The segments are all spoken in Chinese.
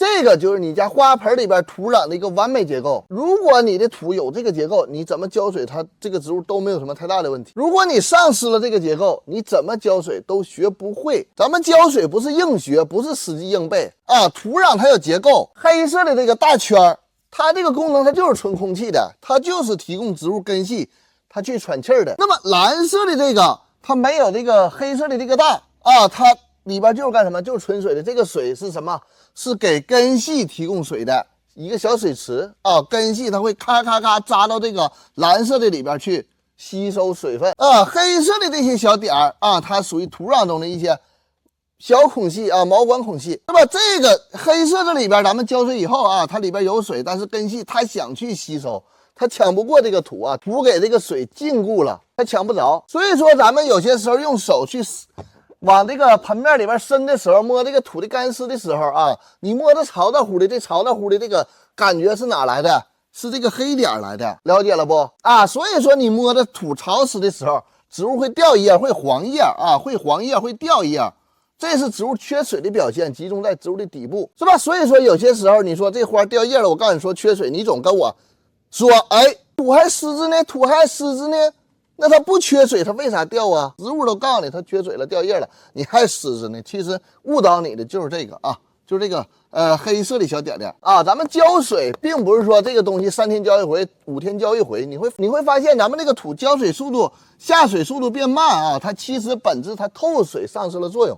这个就是你家花盆里边土壤的一个完美结构。如果你的土有这个结构，你怎么浇水它这个植物都没有什么太大的问题。如果你丧失了这个结构，你怎么浇水都学不会。咱们浇水不是硬学，不是死记硬背啊。土壤它有结构，黑色的这个大圈它这个功能它就是存空气的，它就是提供植物根系它去喘气儿的。那么蓝色的这个它没有这个黑色的这个大啊，它里边就是干什么？就是存水的。这个水是什么？是给根系提供水的一个小水池啊，根系它会咔咔咔扎到这个蓝色的里边去吸收水分啊。黑色的这些小点儿啊，它属于土壤中的一些小孔隙啊，毛管孔隙。那么这个黑色这里边，咱们浇水以后啊，它里边有水，但是根系它想去吸收，它抢不过这个土啊，土给这个水禁锢了，它抢不着。所以说咱们有些时候用手去往这个盆面里边伸的时候，摸这个土的干湿的时候啊，你摸着潮乎乎的，这潮乎乎的这个感觉是哪来的？是这个黑点来的，了解了不啊？所以说你摸着土潮湿的时候，植物会掉叶，会黄叶啊，会黄叶，会掉叶，这是植物缺水的表现，集中在植物的底部，是吧？所以说有些时候你说这花掉叶了，我告诉你说缺水，你总跟我说，哎，土还湿着呢，土还湿着呢。那它不缺水，它为啥掉啊？植物都告诉你它缺水了，掉叶了，你还湿着呢。其实误导你的就是这个啊，就是这个黑色的小点点啊。咱们浇水并不是说这个东西3天浇一回，5天浇一回，你会发现咱们这个土浇水速度、下水速度变慢啊。它其实本质它透水丧失了作用，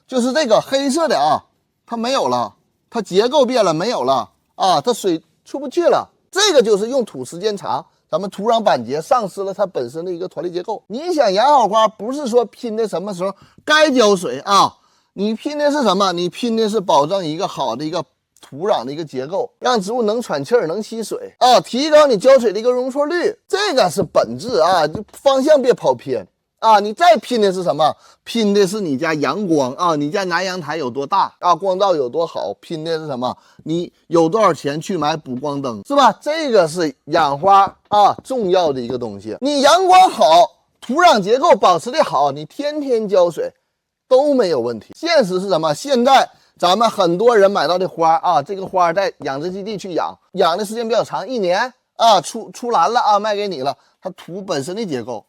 就是这个黑色的啊，它没有了，它结构变了，没有了啊，它水出不去了。这个就是用土时间长。咱们土壤板结丧失了它本身的一个团粒结构。你想养好花，不是说拼的什么时候该浇水啊，你拼的是什么？你拼的是保证一个好的一个土壤的一个结构，让植物能喘气儿，能吸水啊，提高你浇水的一个容错率，这个是本质啊，方向别跑偏啊。你再拼的是什么？拼的是你家阳光啊，你家南阳台有多大啊，光照有多好，拼的是什么？你有多少钱去买补光灯，是吧？这个是养花啊重要的一个东西。你阳光好，土壤结构保持的好，你天天浇水都没有问题。现实是什么？现在咱们很多人买到的花啊，这个花在养殖基地去养的时间比较长，1年啊，出栏了啊，卖给你了，它土本身的结构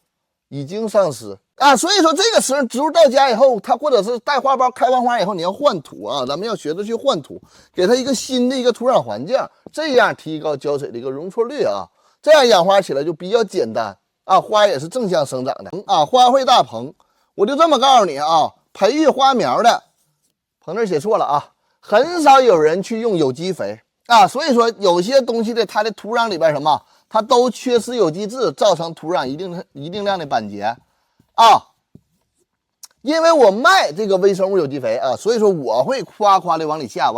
已经丧失啊。所以说这个时候植物到家以后，它或者是带花苞开完花以后，你要换土啊，咱们要学着去换土，给它一个新的一个土壤环境，这样提高浇水的一个容错率啊，这样养花起来就比较简单啊，花也是正向生长的啊，花卉大棚。我就这么告诉你啊，培育花苗的棚这写错了啊，很少有人去用有机肥啊，所以说有些东西的它的土壤里边什么，它都缺失有机质，造成土壤一定量的板结啊。因为我卖这个微生物有机肥啊，所以说我会夸夸的往里下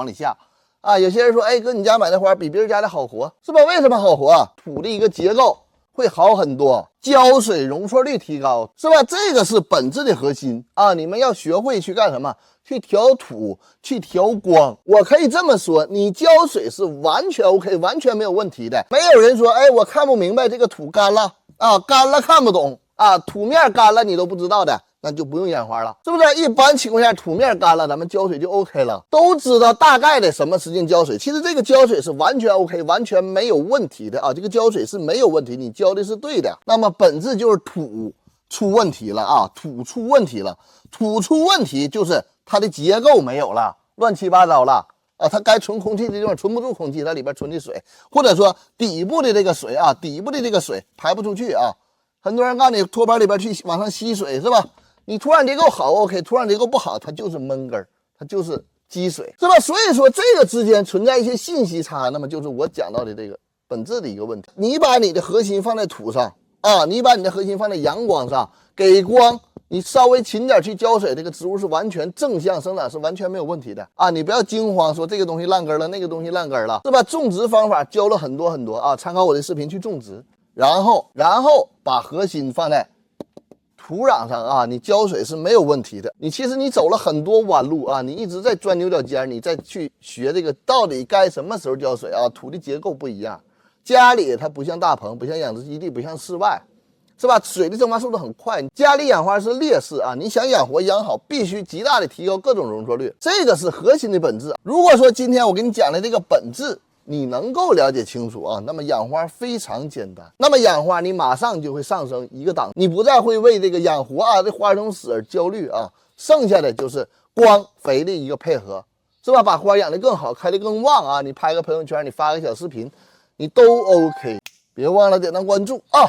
啊。有些人说，哎哥，你家买的花比别人家的好活，是吧？为什么好活啊？土的一个结构会好很多，浇水容错率提高，是吧？这个是本质的核心啊。你们要学会去干什么？去调土，去调光。我可以这么说，你浇水是完全 OK， 完全没有问题的。没有人说，哎，我看不明白这个土干了啊，干了看不懂啊，土面干了你都不知道的，那就不用养花了，是不是？一般情况下土面干了，咱们浇水就 OK 了，都知道大概的什么时间浇水。其实这个浇水是完全 OK， 完全没有问题的啊，这个浇水是没有问题，你浇的是对的。那么本质就是土出问题了啊，土出问题了，土出问题就是它的结构没有了，乱七八糟了啊，它该存空气的地方存不住空气，它里边存的水，或者说底部的这个水啊，底部的这个水排不出去啊。很多人告诉你托盘里边去往上吸水，是吧？你土壤结构好 OK， 土壤结构不好，它就是闷根儿，它就是积水，是吧？所以说这个之间存在一些信息差，那么就是我讲到的这个本质的一个问题。你把你的核心放在土上啊，你把你的核心放在阳光上，给光，你稍微勤点去浇水，这个植物是完全正向生长，是完全没有问题的啊！你不要惊慌说这个东西烂根了，那个东西烂根了，是吧？种植方法教了很多啊，参考我的视频去种植，然后把核心放在土壤上啊，你浇水是没有问题的。其实你走了很多弯路啊，你一直在钻牛角尖，你再去学这个到底该什么时候浇水啊？土的结构不一样，家里它不像大棚，不像养殖基地，不像室外。是吧？水的蒸发速度很快，加力养花是劣势啊！你想养活养好，必须极大的提高各种容错率，这个是核心的本质。如果说今天我给你讲的这个本质，你能够了解清楚啊，那么养花非常简单。那么养花你马上就会上升一个档，你不再会为这个养活啊这花种死而焦虑啊，剩下的就是光肥的一个配合，是吧？把花养得更好，开得更旺啊！你拍个朋友圈，你发个小视频，你都 OK。别忘了点赞关注啊！